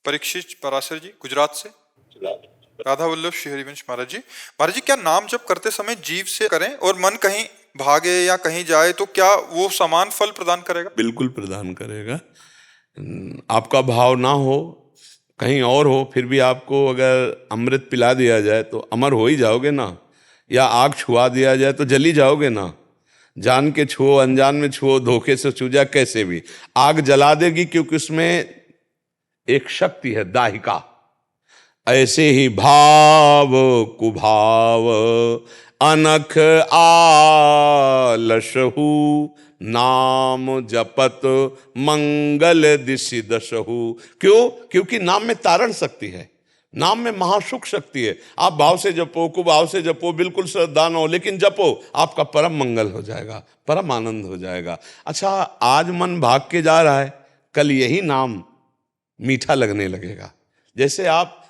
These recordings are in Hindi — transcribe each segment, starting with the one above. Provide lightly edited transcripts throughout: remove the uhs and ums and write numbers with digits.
परीक्षित पराशर जी गुजरात से। राधा वल्लभ श्री हरिवंश महाराज जी। महाराज जी, क्या नाम जप करते समय जीव से करें और मन कहीं भागे या कहीं जाए तो क्या वो समान फल प्रदान करेगा? बिल्कुल प्रदान करेगा। आपका भाव ना हो, कहीं और हो, फिर भी आपको अगर अमृत पिला दिया जाए तो अमर हो ही जाओगे ना, या आग छुआ दिया जाए तो जली जाओगे ना। जान के छुओ, अनजान में छुओ, धोखे से छू जाए, कैसे भी आग जला देगी, क्योंकि उसमें एक शक्ति है, दाहिका। ऐसे ही भाव कुभाव अनख आलसहु, नाम जपत मंगल दिशि दशहु। क्यों? क्योंकि नाम में तारण शक्ति है, नाम में महासुख शक्ति है। आप भाव से जपो, कुभाव से जपो, बिल्कुल श्रद्धा न हो, लेकिन जपो, आपका परम मंगल हो जाएगा, परम आनंद हो जाएगा। अच्छा, आज मन भाग के जा रहा है, कल यही नाम मीठा लगने लगेगा। जैसे आप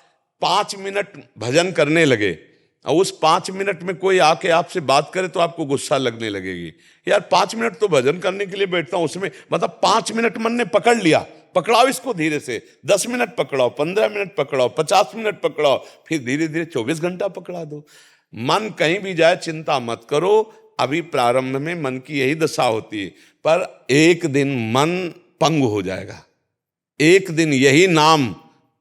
5 मिनट भजन करने लगे और उस 5 मिनट में कोई आके आपसे बात करे तो आपको गुस्सा लगने लगेगी। यार 5 मिनट तो भजन करने के लिए बैठता हूं, उसमें मतलब 5 मिनट मन ने पकड़ लिया, पकड़ाओ इसको धीरे से। 10 मिनट पकड़ाओ, 15 मिनट पकड़ाओ, 50 मिनट पकड़ाओ, फिर धीरे धीरे 24 घंटा पकड़ा दो। मन कहीं भी जाए चिंता मत करो। अभी प्रारंभ में मन की यही दशा होती है, पर एक दिन मन पंगु हो जाएगा, एक दिन यही नाम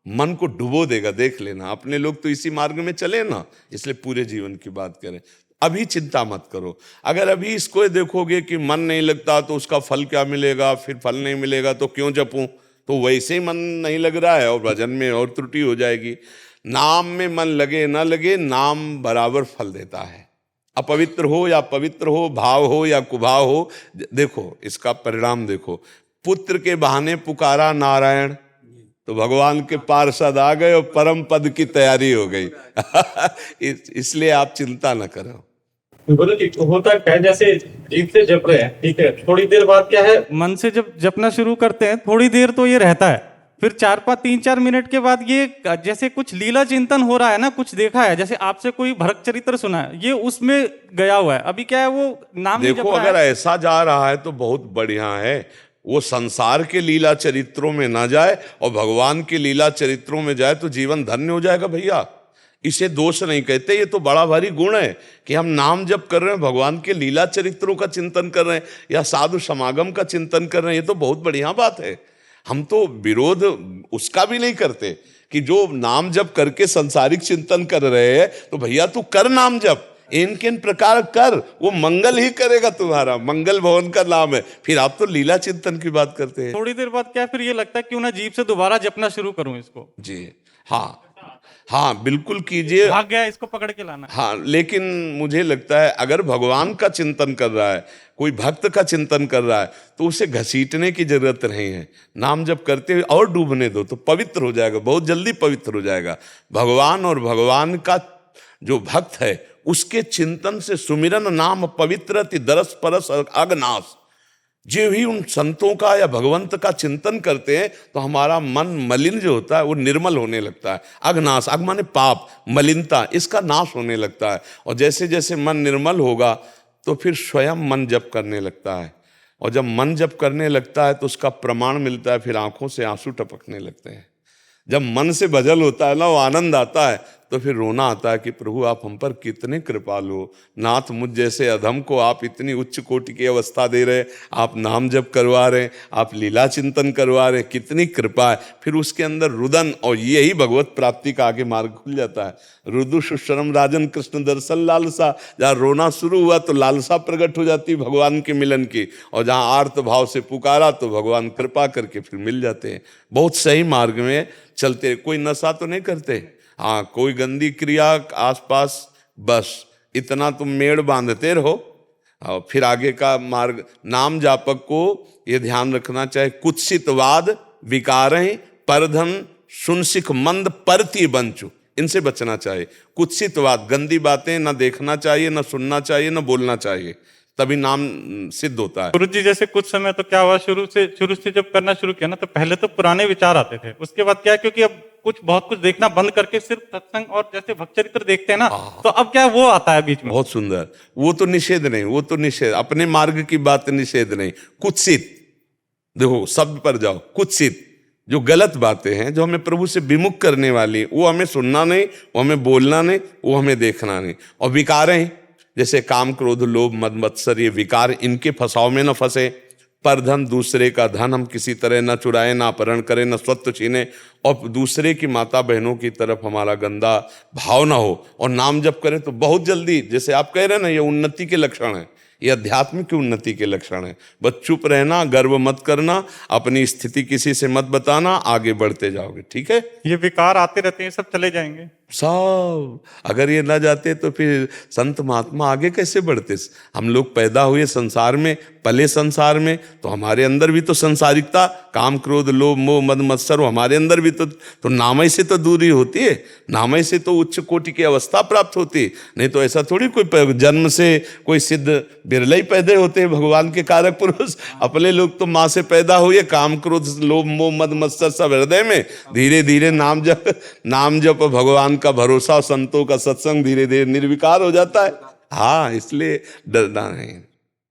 मन को डुबो देगा। देख लेना, अपने लोग तो इसी मार्ग में चले ना, इसलिए पूरे जीवन की बात करें। अभी चिंता मत करो। अगर अभी इसको देखोगे कि मन नहीं लगता तो उसका फल क्या मिलेगा, फिर फल नहीं मिलेगा तो क्यों जपूं, तो वैसे ही मन नहीं लग रहा है और भजन में और त्रुटि हो जाएगी। नाम में मन लगे ना लगे, नाम बराबर फल देता है। अपवित्र हो या पवित्र हो, भाव हो या कुभाव हो, देखो इसका परिणाम देखो। पुत्र के बहाने पुकारा नारायण तो भगवान के पार्षद आ गए और परम पद की तैयारी हो गई। इसलिए आप चिंता न करो। होता क्या है, जैसे जीभ से जप रहे हैं, ठीक है, थोड़ी देर बाद क्या है, मन से जब जपना शुरू करते हैं थोड़ी देर तो ये रहता है, फिर 3-4 मिनट के बाद ये जैसे कुछ लीला चिंतन हो रहा है ना, कुछ देखा है, जैसे आपसे कोई भरत चरित्र सुना है, ये उसमें गया हुआ है। अभी क्या है, वो नाम देखो अगर ऐसा जा रहा है तो बहुत बढ़िया है। वो संसार के लीला चरित्रों में ना जाए और भगवान के लीला चरित्रों में जाए तो जीवन धन्य हो जाएगा भैया। इसे दोष नहीं कहते, ये तो बड़ा भारी गुण है कि हम नाम जप कर रहे हैं, भगवान के लीला चरित्रों का चिंतन कर रहे हैं या साधु समागम का चिंतन कर रहे हैं, ये तो बहुत बढ़िया बात है। हम तो विरोध उसका भी नहीं करते कि जो नाम जप करके संसारिक चिंतन कर रहे हैं तो भैया तू कर नाम जप, इन किन प्रकार कर, वो मंगल ही करेगा तुम्हारा। मंगल भवन का नाम है। फिर आप तो लीला चिंतन की बात करते हैं। थोड़ी देर बाद क्या फिर ये लगता है क्यों ना जीभ से दोबारा जपना शुरू करूं इसको। जी हाँ, हाँ बिल्कुल कीजिए। भाग गया, इसको पकड़ के लाना। हाँ, लेकिन मुझे लगता है अगर भगवान का चिंतन कर रहा है, कोई भक्त का चिंतन कर रहा है, तो उसे घसीटने की जरूरत नहीं है। नाम जप करते हुए और डूबने दो तो पवित्र हो जाएगा, बहुत जल्दी पवित्र हो जाएगा। भगवान और भगवान का जो भक्त है उसके चिंतन से सुमिरन नाम पवित्रति दरस परस अगनाश। जो भी उन संतों का या भगवंत का चिंतन करते हैं तो हमारा मन मलिन जो होता है वो निर्मल होने लगता है। अघनाश, अघ माने पाप, मलिनता, इसका नाश होने लगता है। और जैसे जैसे मन निर्मल होगा तो फिर स्वयं मन जप करने लगता है, और जब मन जप करने लगता है तो उसका प्रमाण मिलता है, फिर आंखों से आंसू टपकने लगते हैं। जब मन से भजन होता है ना, वो आनंद आता है, तो फिर रोना आता है कि प्रभु आप हम पर कितने कृपालु हो। नाथ, मुझ जैसे अधम को आप इतनी उच्च कोटि की अवस्था दे रहे, आप नाम जप करवा रहे, आप लीला चिंतन करवा रहे, कितनी कृपा है। फिर उसके अंदर रुदन, और यही भगवत प्राप्ति का आगे मार्ग खुल जाता है। रुदु सुशरम राजन कृष्ण दर्शन लालसा। जहाँ रोना शुरू हुआ तो लालसा प्रकट हो जाती भगवान के मिलन की, और जहाँ आर्त भाव से पुकारा तो भगवान कृपा करके फिर मिल जाते हैं। बहुत सही मार्ग में चलते। कोई नशा तो नहीं करते, हाँ, कोई गंदी क्रिया आसपास, बस इतना तुम मेड़ बांधते रहो, और फिर आगे का मार्ग। नाम जापक को ये ध्यान रखना चाहिए, कुत्सितवाद विकारें परधन सुनसिख मंद परती बंचु, इनसे बचना चाहिए। कुत्सितवाद, गंदी बातें ना देखना चाहिए, ना सुनना चाहिए, ना बोलना चाहिए, तभी नाम सिद्ध होता है। गुरु जी, जैसे कुछ समय तो क्या हुआ, शुरू से जब करना शुरू किया ना, तो पहले तो पुराने विचार आते थे। उसके बाद क्या है, क्योंकि अब बहुत कुछ देखना बंद करके सिर्फ सत्संग और जैसे भक्त चरित्र देखते हैं ना, तो अब क्या वो आता है बीच में। बहुत सुंदर। वो तो निषेध नहीं, वो तो निषेध, अपने मार्ग की बात निषेध नहीं। कुत्सित, देखो शब्द पर जाओ, कुत्सित जो गलत बातें हैं, जो हमें प्रभु से विमुख करने वाली, वो हमें सुनना नहीं, वो हमें बोलना नहीं, वो हमें देखना नहीं। और विकारें जैसे काम, क्रोध, लोभ, मद, मत्सर, ये विकार, इनके फंसाव में न फंसे। पर धन, दूसरे का धन हम किसी तरह न चुराएं, ना अपहरण करें, न स्वत्व छीने, और दूसरे की माता बहनों की तरफ हमारा गंदा भाव ना हो। और नाम जप करें तो बहुत जल्दी, जैसे आप कह रहे हैं ना, ये उन्नति के लक्षण है, ये अध्यात्म की उन्नति के लक्षण है। बस चुप रहना, गर्व मत करना, अपनी स्थिति किसी से मत बताना, आगे बढ़ते जाओगे। ठीक है, ये विकार आते रहते हैं, सब चले जाएंगे। सब अगर ये ना जाते तो फिर संत महात्मा आगे कैसे बढ़ते। हम लोग पैदा हुए संसार में, पले संसार में, तो हमारे अंदर भी तो संसारिकता, काम, क्रोध, लोभ, मोह, मद, मत्सर, हमारे अंदर भी तो नामय से तो दूरी होती है, नामय से तो उच्च कोटि की अवस्था प्राप्त होती है। नहीं तो ऐसा थोड़ी कोई जन्म से कोई सिद्ध बिरले ही पैदा होते हैं भगवान के कारक पुरुष। अपने लोग तो माँ से पैदा हुए, काम, क्रोध, लोभ, मोह, मद, मत्सर सब हृदय में, धीरे धीरे नाम जप भगवान का भरोसा, संतों का सत्संग, धीरे धीरे निर्विकार हो जाता है। हाँ, इसलिए डरना नहीं।